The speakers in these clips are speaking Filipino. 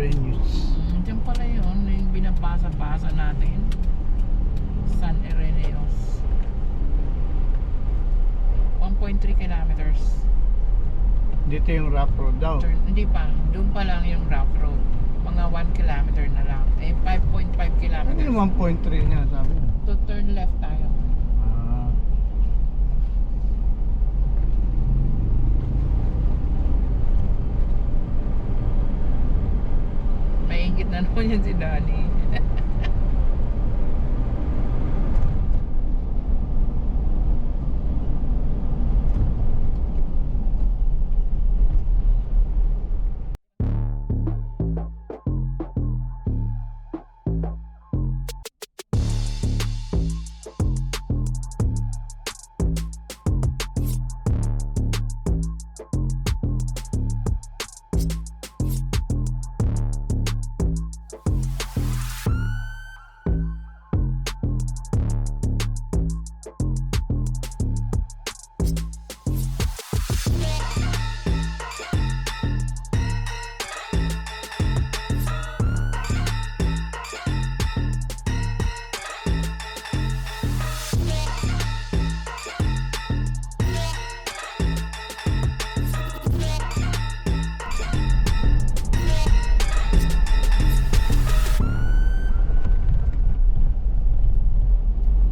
Irenaeus. Diyan pala yun, yung binabasa-basa natin. San Irenaeus. 1.3 kilometers. Dito yung rough road daw. Hindi pa, doon pa lang yung rough road. Mga 1 kilometer na lang. 5.5 Ano kilometers. yung 1.3 niya sabi? To turn left tayo. Ah. Maingit na naman yan si Danny.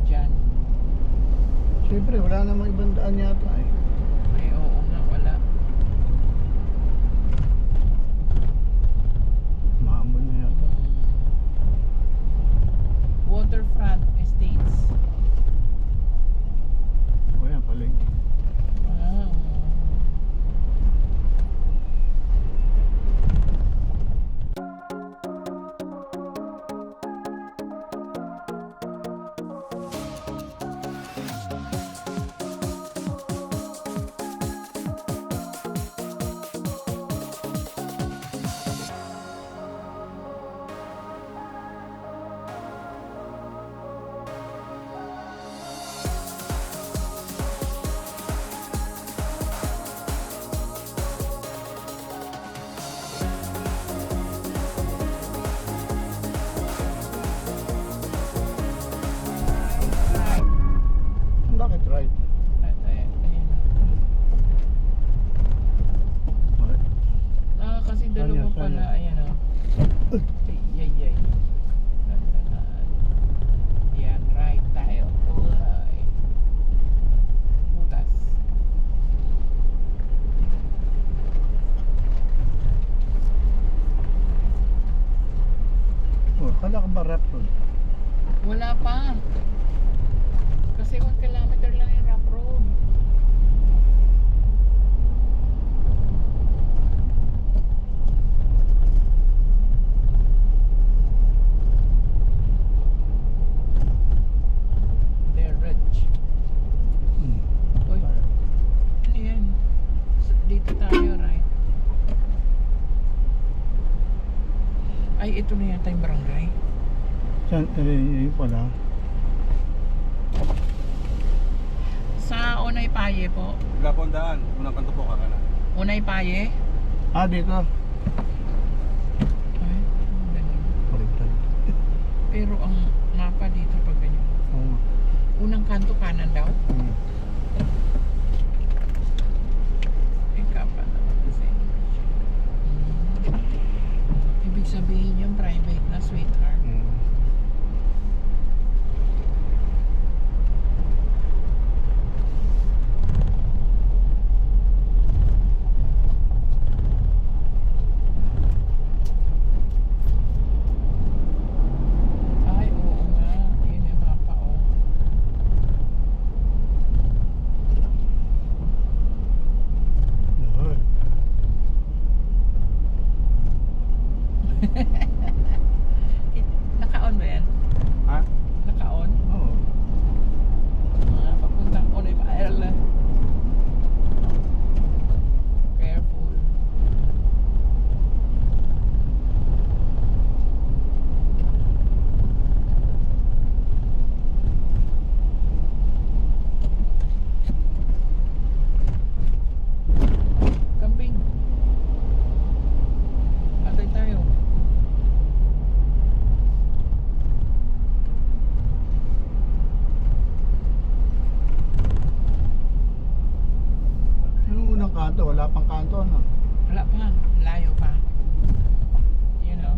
Diyan. Siyempre, wala namang ibang daan yata eh. Ay, oo nga, wala. Maamon na yata. Waterfront Estates. O yan, palig. Wow. Bakit right? Ayan. Bakit? Kasi dalawa Saan pala. yan? Ayan o. Yay. Yan, right tayo. Uy. Butas. Oh, kala ka ba rough road? Wala pa. Kasi 1 kilometer lang yung rough road. They're rich. Hmm. Uy, ano yan? Dito tayo, right? Ay, ito na yata yung barangay. Saan? Yun pala. Sa Unay Paye po. Wala po ang daan. Unang kanto po kakana. Unay Paye. Ah, dito. Ay, ganun. Baliktad. Pero ang mapa dito pag ganyan. Oo. Unang kanto kanan daw. Hmm. Ika pa naman kasi. Ibig sabihin yung private na sweetheart. Hmm. Ay, oo nga. Yun yung mapa, oh. wala pang kanto, ano? Wala pa, layo pa. You know?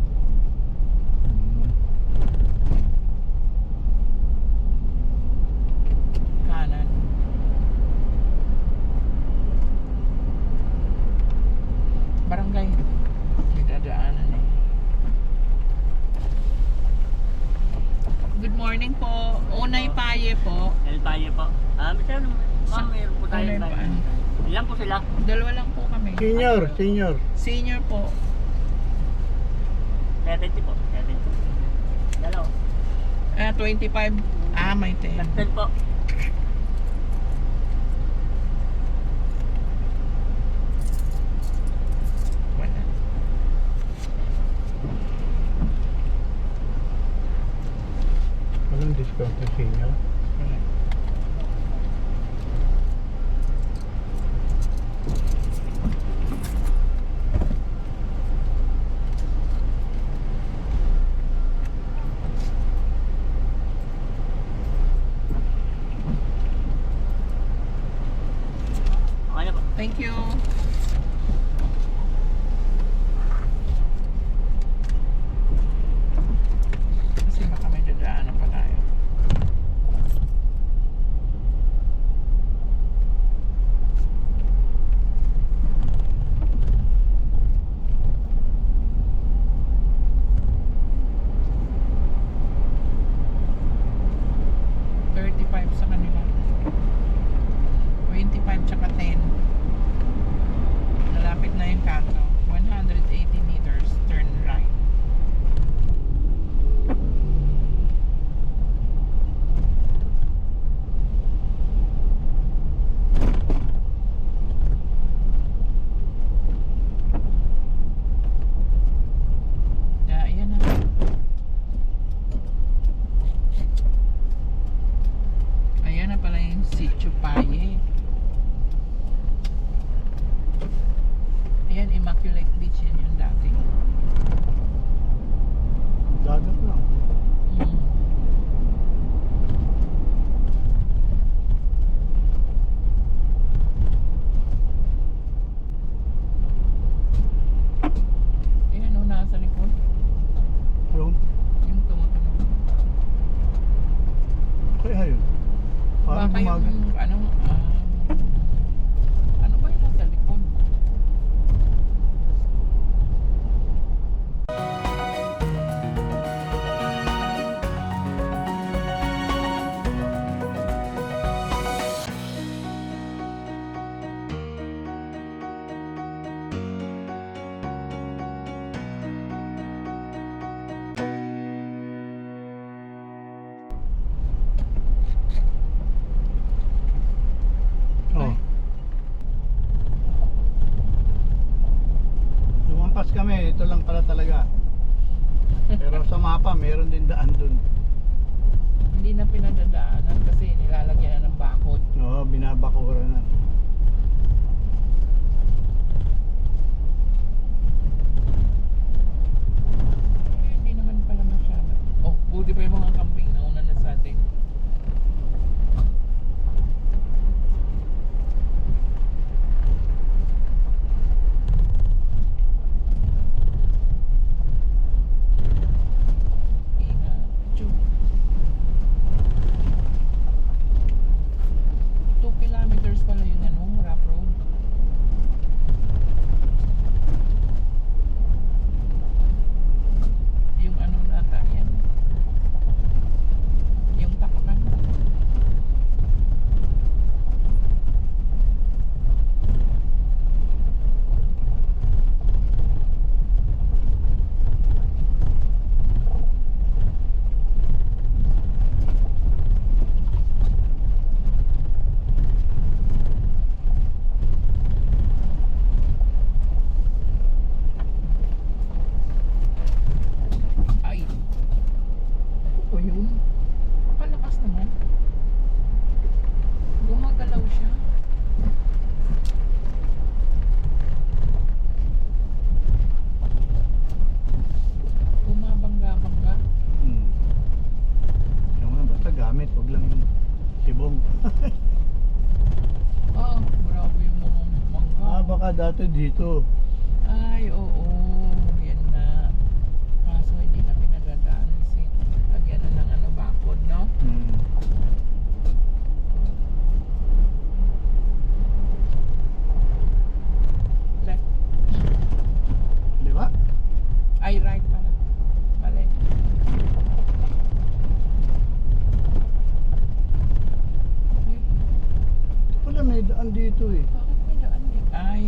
Kanan. Barangay. May dadaanan eh. Good morning po. Unay Paye po. El Valle po. Sir, ma'am, meron po tayo. Unay Paye. Ilan po sila? Dalawa lang po kami. Senior, senior. Senior po. 70 po. 70. Dalaw. 25. May 10. 10 po. Wala. Walang discount ng senior. Wala. Okay na po. Thank you. Kasi baka may dadaanan pa tayo. $35 sa kanila. 25 tsaka 10. Malapit na yung kanto. 180 meters, turn right. Ayan na. Ayan na pala yung Sitio Paye. Ayan, Immaculate Beach, yan yung dati. Dagat lang. Mm. Ayan o, nasa likod. Yung, Yung tumutunog. kaya yun. Parang Baka yung, gumagal. ano ba yung nasa likod? Oh. Lumampas kami, ito lang pala talaga. Pero sa mapa, meron din daan dun. Hindi na pinadadaanan kasi nilalagyan na ng bakod. Oo, binabakura na. Hindi naman pala masyado. Oh, buti pa yung mga camping na una na sa atin. Ingat. Chu. 2 kilometers pala yun, rough road. Yung ano nata yan. Yung takpan. Ay. Ano po yun? Pakalakas naman. Gumagalaw siya. Bumabangga-bangga. Yung mga basta gamit, huwag lang yung sibong. Oo, grabe yung mga mangga. Baka dati dito. Ay, oo. Yan na. Kaso hindi na pinagdadaan kasi lagyan na ng ano, bakod, no? Hmm. Left. Di ba? Ay, right pala. Mali. Ay, Ito pala may daan dito eh. bakit may daan dito? Ay,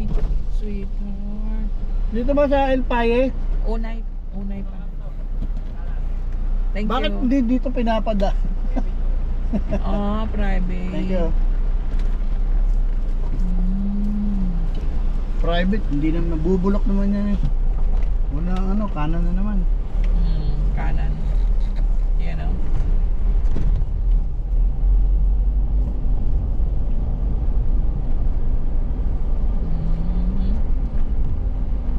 sweetheart. Dito ba sa El Paye? Unay. Unay pa. Thank Bakit you. hindi dito pinapada? Ah, private. Thank you. Mm. Private, hindi naman nabubulok naman yan eh. Una ano, kanan na naman. Kanan. Yan o.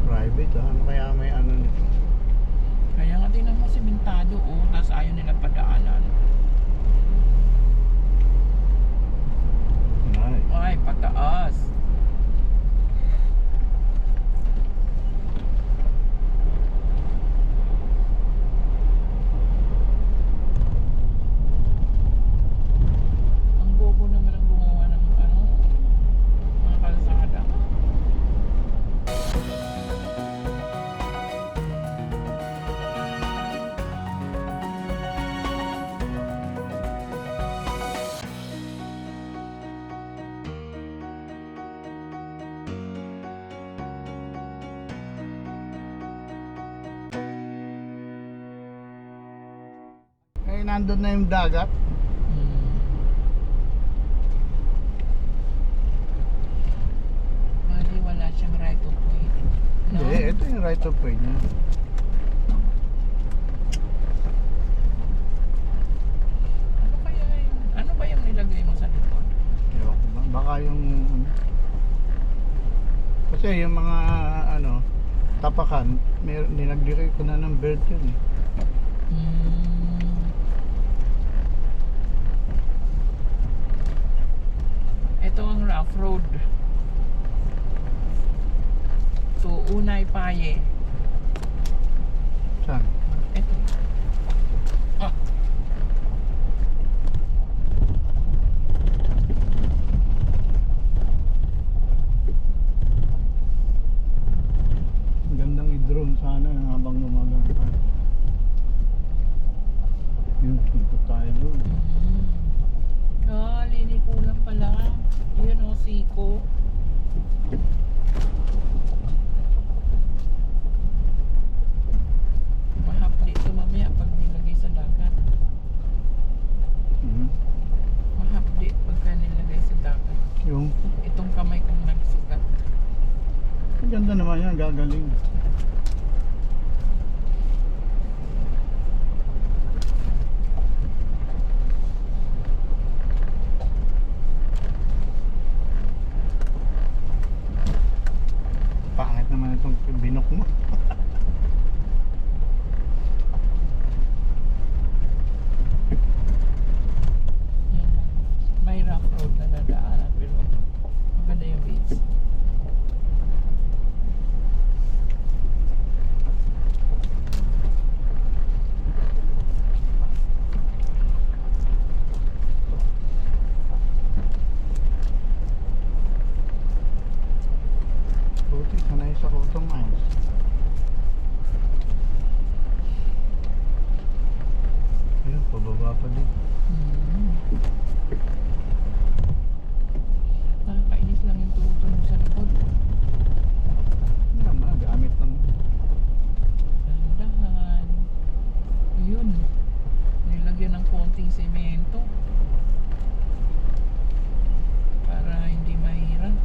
Private ano kaya may ano nito? Kaya nga tingnan mo simentado tapos ayaw nila padaanan. Ay, Ay, pataas. Ang bobo naman ang gumawa ng ano, mga kalsada. kaya nandun na yung dagat. Mali, wala siyang right of way. No? Hindi, ito yung right of way niya. Ano kaya yung, ano ba yung nilagay mo sa likod? Ewan ko ba? Baka yung ano. Kasi yung mga ano, tapakan, may nilagay ko na ng belt yun eh. Ito ang rough road to Unay Paye. Saan? Ito. Ah. Ang gandang i-drone sana habang lumagang tayo. Yun, ikot tayo doon. Liliko lang pala. Yun o, siko. Mahapdi ito mamaya pag nilagay sa dagat. Mhm. Mahapdi pagka nilagay sa dagat. Yung, Itong kamay kong nagsugat. ang ganda naman yan, gagaling. Pangit naman itong binok mo. Yan. May rough road na nadaanan pero maganda yung beach. Buti, sanay sa kutong mines. Ayun, pababa pa din. Nakakainis lang yung tutunog sa likod. Ano naman, gamit lang. Dahan-dahan. Ayun. Nilagyan ng konting semento. Para hindi mahirap.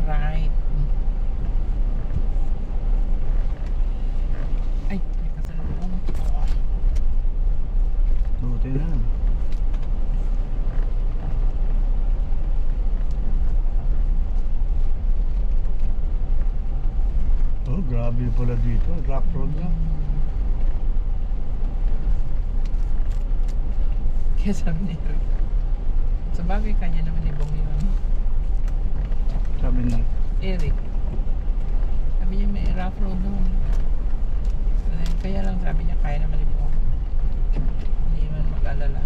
Right. Ay, may kasalubong. Oh. Buti na. Oh, grabe pala dito. Rock road na. Kaya sabi ni Eric, sa bagay kanya naman ibang yun. Sabi ni, Eric, sabi niya may rough road doon. Kaya lang sabi niya kaya naman ibang. Hindi man mag-alala.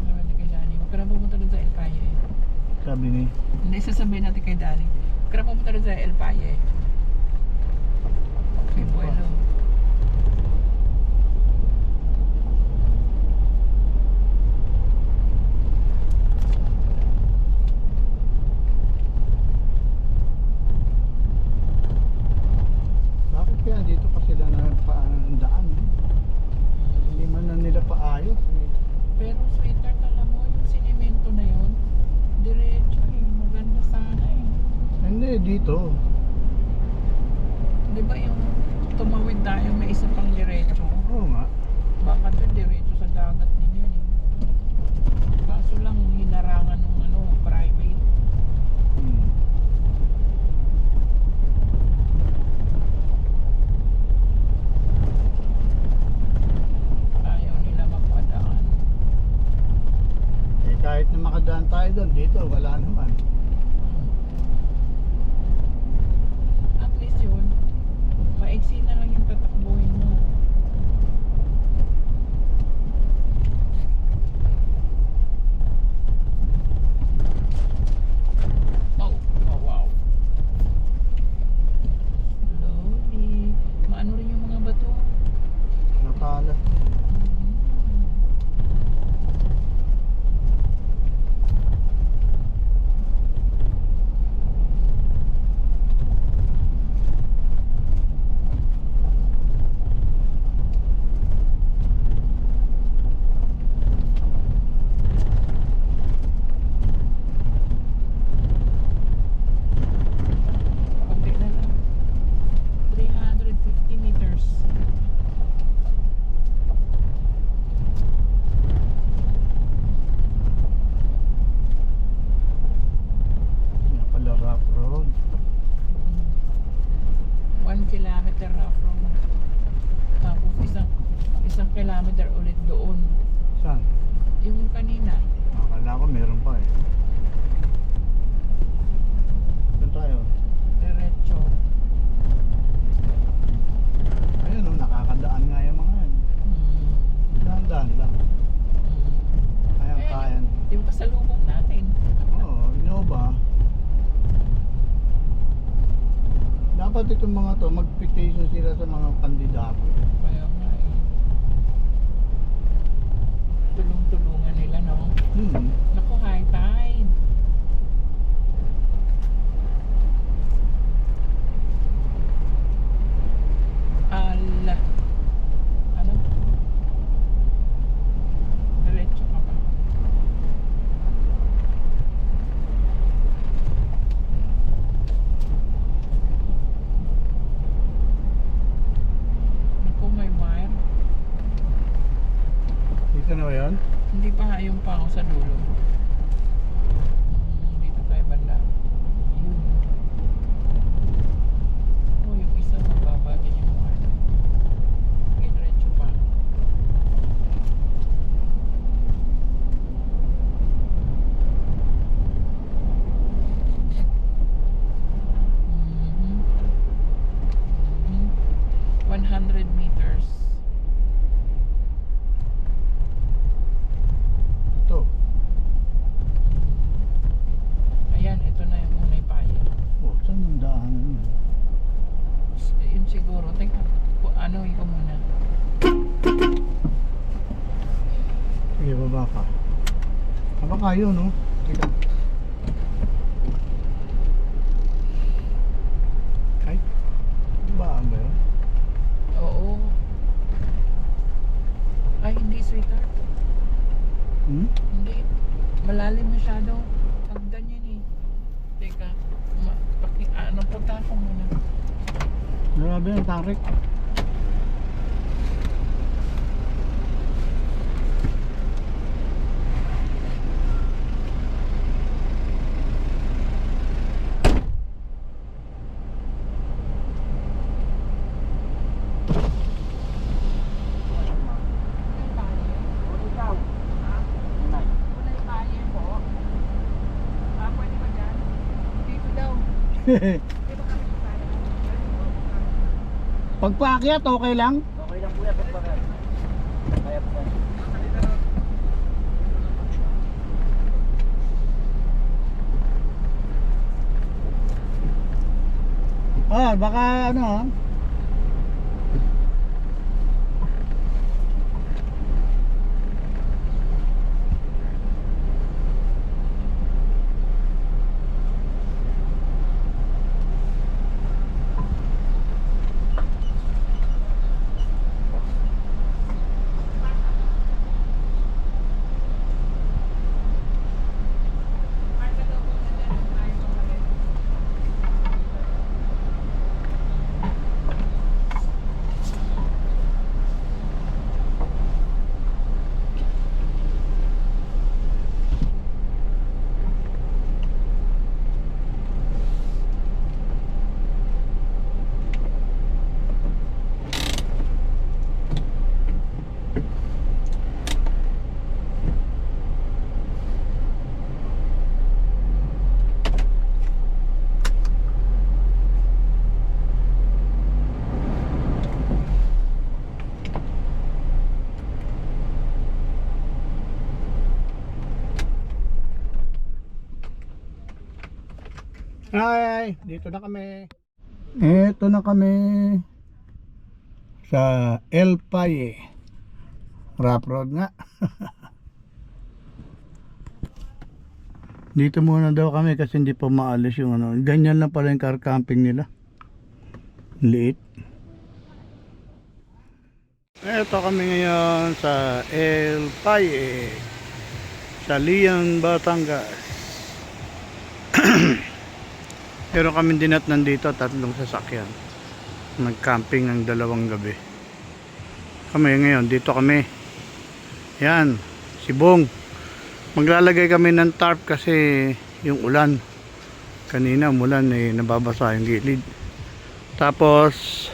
Sabi natin kay Danny, huwag ka na pumunta doon sa El Paye. sabi ni, Hindi, sasabihin natin kay Danny, huwag ka na pumunta doon sa El Paye. Okay, bueno. bakit kaya dito pa sila na paano ng daan? Hindi man na nila paayos. Pero sweetheart, alam mo, yung sinimento na yun, diretso eh, maganda sana eh. Hindi, dito. Di ba yung tumawid tayo, may isa pang diretso? Oo nga. Baka doon diretso sa dagat din yun eh. Kaso lang, hinarangan ng ano, private. Hmm. Ayaw nila magpadaan. Eh, kahit na makadaan tayo doon, dito wala naman. At least yun, maiksi na lang yung tatakbuhin mo. Oh, wow, wow. Slowly. Maano rin yung mga bato. Natalas. Konti na lang. 350 meters. Yan pala rough road. 1 kilometer rough road. Tapos isang kilometer ulit doon. Saan? Yung kanina, Akala ko meron pa eh. Saan tayo? diretso. Ayun oh, nakakadaan nga yung mga yan. Dahan-dahan lang. Kayang-kayan. Di ba pasalubong natin? Oo, Innova. Dapat itong mga to, mag-petition sila sa mga kandidato. Kaya nga eh. Tulong-tulungan nila, no? Naku, high tide. Ala. Ano? Diretso ka pa. Naku, may wire. Dito na ba yun? Hindi pa, yung pa ako sa dulo. Dito tayo banda. Yun. Oh, yung isa mababa din yung wire. Sige, diretso pa. Mhm. Mhm. 100 meters. Ito. Ayan, ito na yung unay paye. Oh, saan yung daanan yun? Yun siguro. Teka, ano ko muna. Sige, baba ka. Baba kayo, no? Sige. Ay, ba ba yun? Oo. Ay, hindi sweetheart. Hmm? Hindi. Malalim masyado. Hagdan yan eh. Teka. Ano, punta ako muna. Grabe ang tarik. Pagpaakyat, okay lang? Okay lang po yan. Kaya po yan. Baka ano ha? Ay, dito na kami. Ito na kami sa El Paye. Rough road nga. Dito muna daw kami kasi hindi pa maalis yung ano. Ganyan lang pala yung car camping nila. Liit. Ito kami ngayon sa El Paye, sa Lian, Batangas. Pero kami dinat nandito, 3 sasakyan. Nag-camping ng 2 gabi. Kami ngayon, dito kami. Yan, si Bong. Maglalagay kami ng tarp kasi yung ulan. Kanina umulan nababasa yung gilid. Tapos,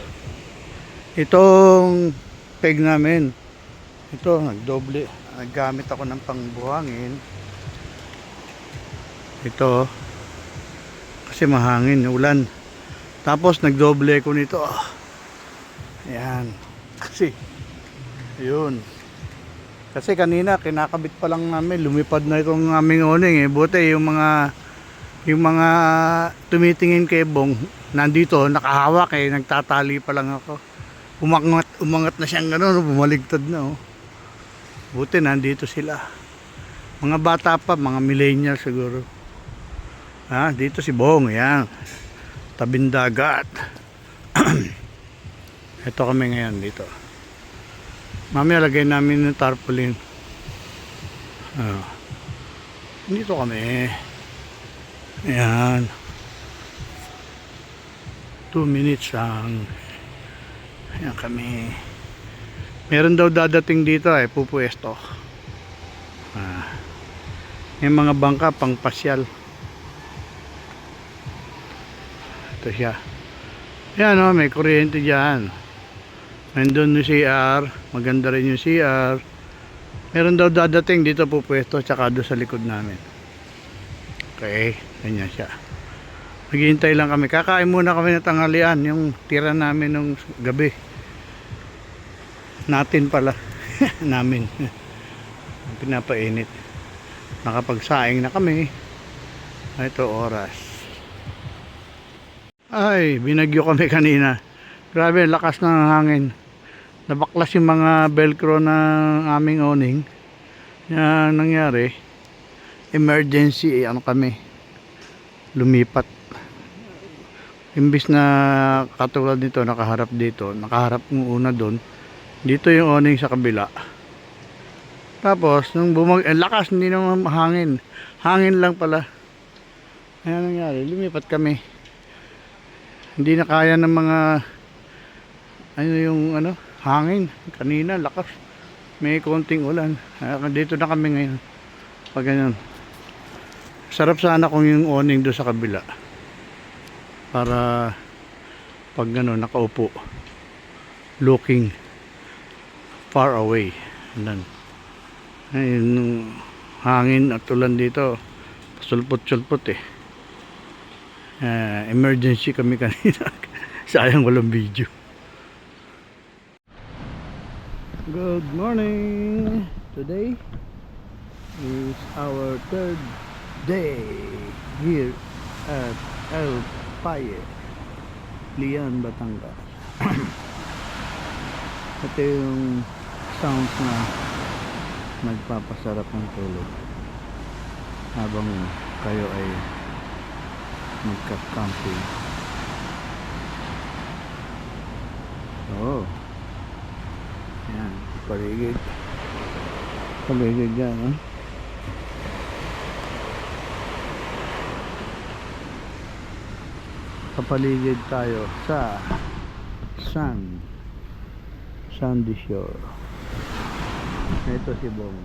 itong peg namin. Ito, nagdoble. Naggamit ako ng pangbuhangin. Ito, kasi mahangin, ulan. Tapos nagdoble ko nito. Ayan. Kasi ayun. Kasi kanina kinakabit pa lang namin, lumipad na itong aming awning Buti yung mga tumitingin kay Bong nandito, nakahawak nagtatali pa lang ako. Umangat na siyang gano'n, bumaligtad na Buti nandito sila. Mga bata pa, mga millennial siguro. Dito si Bong, yan. Tabing dagat. Ito kami ngayon dito. Mamaya lagay namin ng tarpaulin. Dito kami. Ayan. 2 minutes lang. Ayan kami. Meron daw dadating dito pupuesto. Yung mga bangka pang pasyal. Ito siya. Yan may kuryente dyan. Nandun yung CR. Maganda rin yung CR. Meron daw dadating dito pupwesto. Tsaka doon sa likod namin. Okay. Ganyan siya. Naghihintay lang kami. Kakain muna kami ng tanghalian. Yung tira namin nung gabi. Natin pala. Namin. Pinapainit. Nakapagsaing na kami. Ito oras. Ay, binagyo kami kanina. Grabe, lakas ng hangin. Nabaklas yung mga velcro ng aming awning. Yan nangyari. Emergency, kami. Lumipat. Imbis na katulad nito, nakaharap dito. Nakaharap ng una doon. Dito yung awning sa kabila. Tapos, nung lakas, hindi naman hangin. Hangin lang pala. Ayan nangyari, lumipat kami. Hindi na kaya ng mga hangin. Kanina lakas. May konting ulan. Dito na kami ngayon. Pag ganyan. Sarap sana kung yung awning doon sa kabila. Para pag nakaupo. Looking far away. Ayan. Ayun, hangin at ulan dito. Sulpot-sulpot Emergency kami kanina. Sayang walang video. Good morning. Today is our third day here at El Paye, Lian, Batangas. Ito yung sounds na nagpapasarap ng tulog habang kayo ay magka-camping. Oh, yan, paligid yan, ha? Kapaligid tayo sa Sandy Shore. Ito si Bong.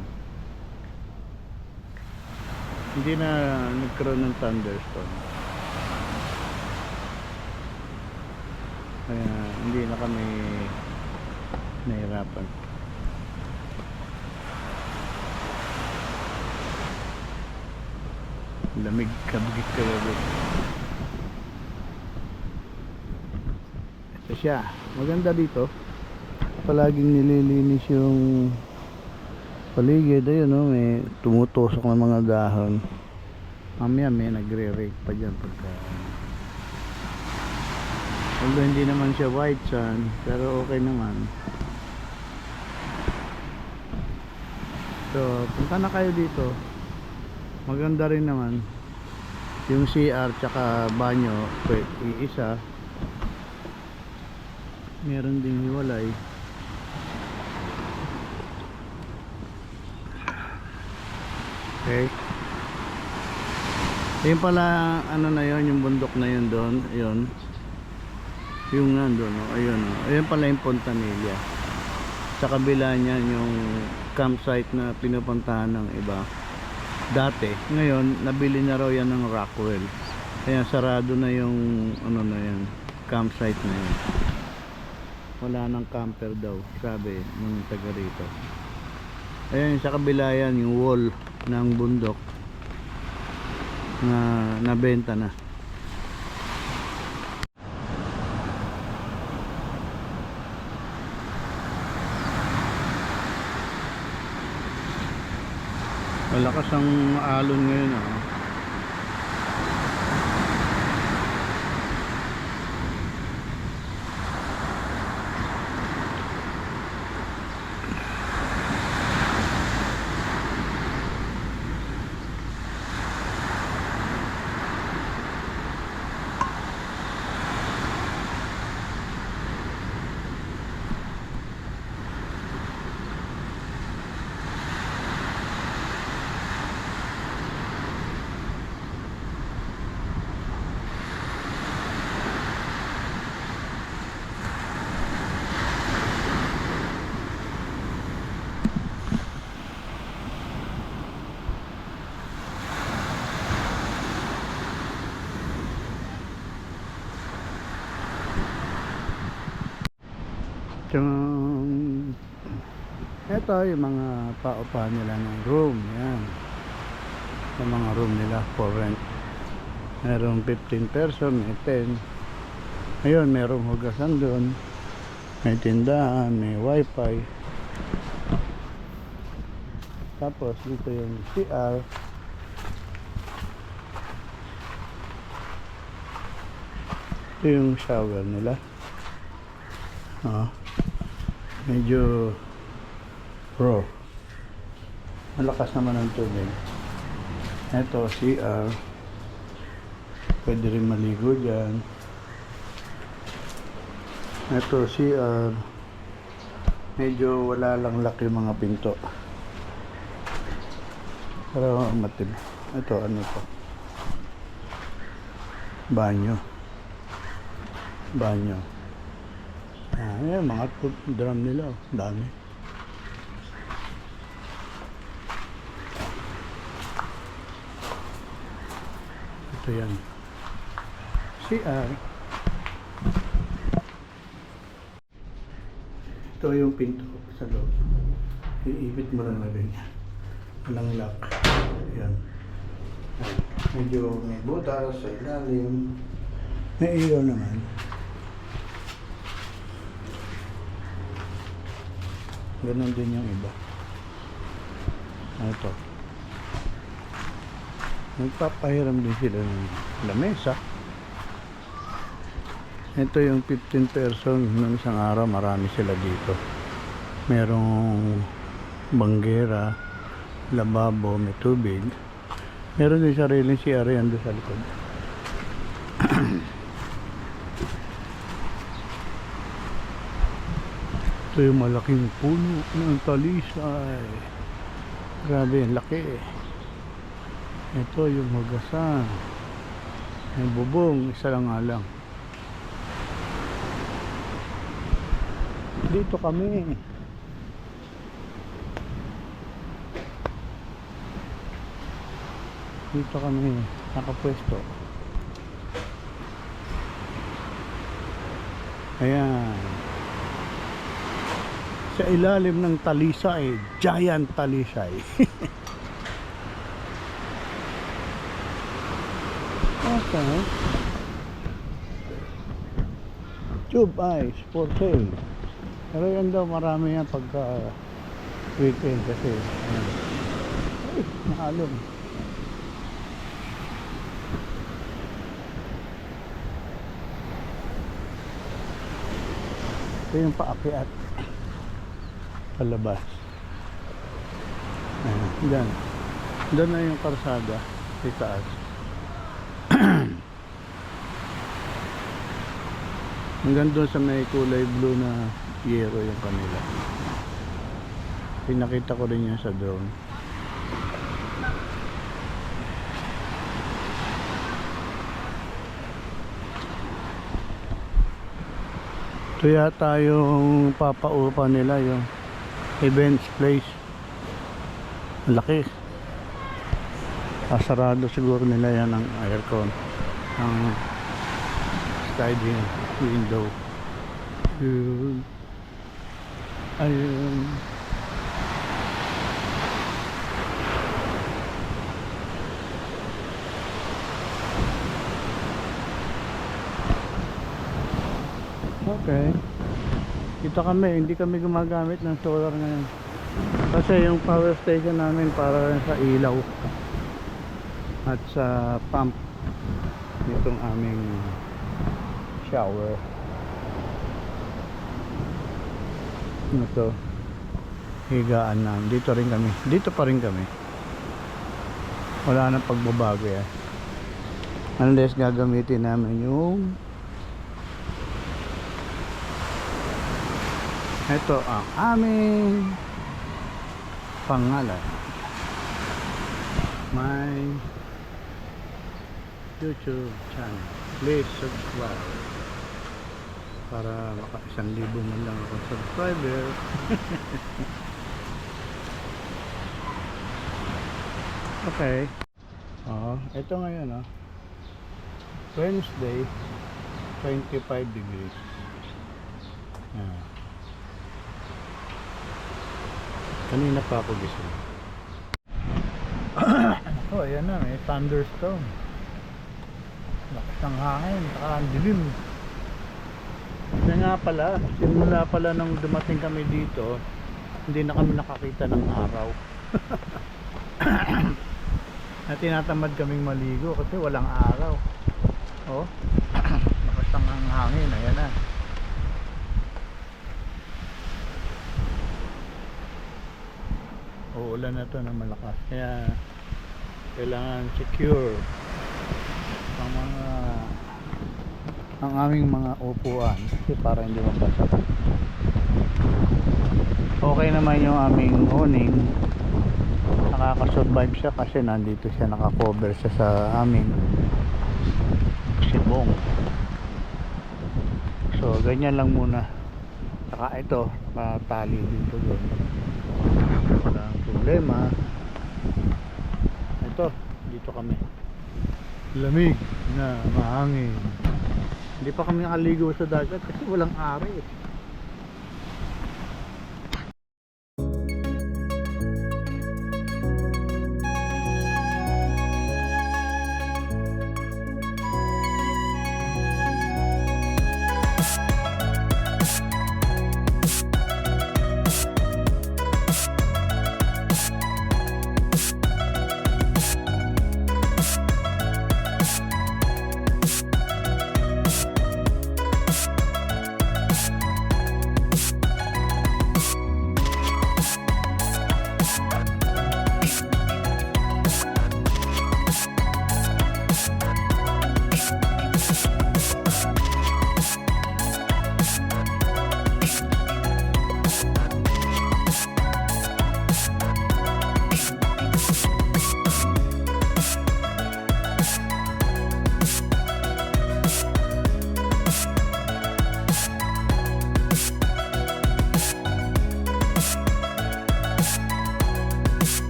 Hindi na nagkaroon ng thunderstorm, kaya hindi na kami nahirapan. Lamig kabigit kagabi. Ito siya, maganda dito, palaging nililinis yung paligid. Ayun, no, may tumutusok ng mga dahon. Mamaya may nagre-rake pa dyan pagka, although hindi naman siya white sand, pero okay naman. So punta na kayo dito, maganda rin naman yung CR tsaka banyo, iisa, meron ding hiwalay. Okay, yun pala, ano na yun, yung bundok na yun doon, yun yung nandun, oh, ayun, oh. Ayun pala yung Pontanilla. Sa kabila niyan yung campsite na pinupuntahan ng iba dati. Ngayon nabili na raw yan ng Rockwell, kaya sarado na yung ano na yan, campsite na yan. Wala nang camper daw, sabi ng taga rito. Ayun, sa kabila yan yung wall ng bundok na nabenta na. Malakas ang alon ngayon, ah. Ito yung mga paupahan nila ng room. Yan, yung mga room nila for rent. Merong 15 person, may 10. Ayun, merong hugasan doon, may tindahan, may wifi. Tapos dito yung CR. Ito yung shower nila. Medyo raw, malakas naman ang tubig. Ito CR, pwede rin maligo dyan. Ito CR, medyo wala lang lock yung mga pinto, pero matib. Ito ano to, banyo. Ayan, mga drum nila, dami. Ito yan, CR. Ito yung pinto sa loob, iipit mo lang na ganyan, walang lock. Ayan. Medyo may butas sa ilalim. May ilaw naman. Ganon din yung iba. Ito. Nagpapahiram din sila ng lamesa. Ito yung 15 person ng isang araw, marami sila dito. Merong banggera, lababo, may tubig. Meron din sariling CR yan doon sa likod. Ito yung malaking puno ng talisay. Grabe, ang laki. Ito yung magasan. Yung bubong, isa lang nga lang. Dito kami. Dito kami nakapwesto. Ayan. Sa ilalim ng talisay, giant talisay. Okay. Tube ice for sale. Pero yan daw marami yan pagka weekend kasi ay, naalong. Ito yung paakyat palabas. Ayan, dyan. Doon na yung karsada sa taas. Hanggang doon sa may kulay blue na yero yung kanila. Pinakita ko rin yan sa drone. Ito yata yung papaupa nila, yung events place. Laki. Sarado siguro nila yan ang aircon, ang sliding window. Yun. Ayun. Okay. Dito kami, hindi kami gumagamit ng solar ngayon. Kasi yung power station namin para sa ilaw at sa pump nitong aming shower. Ito, higaan na. Dito rin kami. Dito pa rin kami. Wala nang pagbabago yan. Unless gagamitin namin yung ito ang aming pangalan. My YouTube channel. Please subscribe. Para maka 1,000 man lang ako subscriber. Okay. Ito ngayon Wednesday, 25 degrees. Kanina pa ako gising. Ayan na, may thunderstorm. Lakas ng hangin, saka ang dilim. Kasi nga pala, simula pala nung dumating kami dito, hindi na kami nakakita ng araw. Na tinatamad kaming maligo kasi walang araw. Lakas ng hangin, ayan na. Uulan na to na malakas, kaya kailangan secure ang aming mga upuan kasi para hindi mabasa. Okay naman yung aming awning, nakakasurvive siya kasi nandito siya, nakakover siya sa aming sibong. So ganyan lang muna, saka ito patali dito doon, walang problema. Ito, dito kami, lamig na mahangin. Hindi pa kami nakaligo sa dagat kasi walang ari.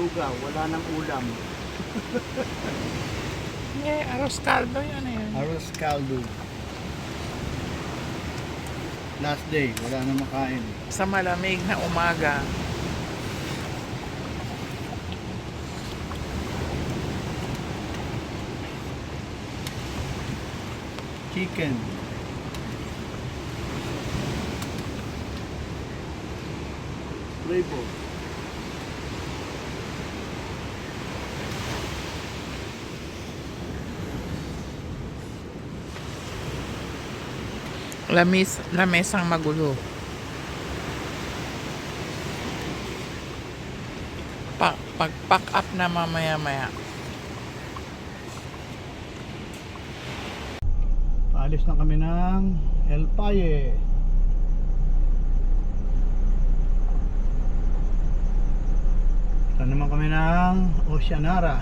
lugaw, wala nang ulam. Arroz caldo yan eh. Arroz caldo. Last day, wala na makain. Sa malamig na umaga. Chicken. Prebo. Lamesang magulo. Pag-pack up na mamaya-maya. Paalis na kami ng El Paye. Saan naman kami ng Oceanara.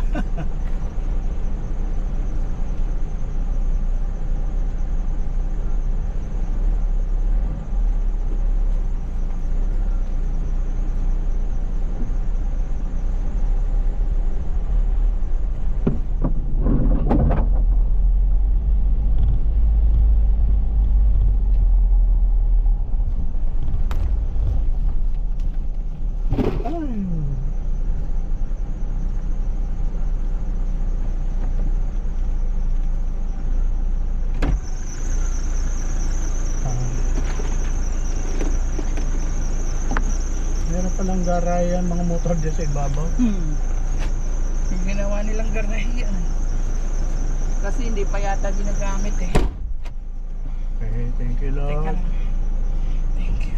Meron palang garayan mga motor dyan sa ibabaw. Yung ginawa nilang garayan. Kasi hindi pa yata ginagamit eh. Okay, thank you Teka Lord. lang. Thank you.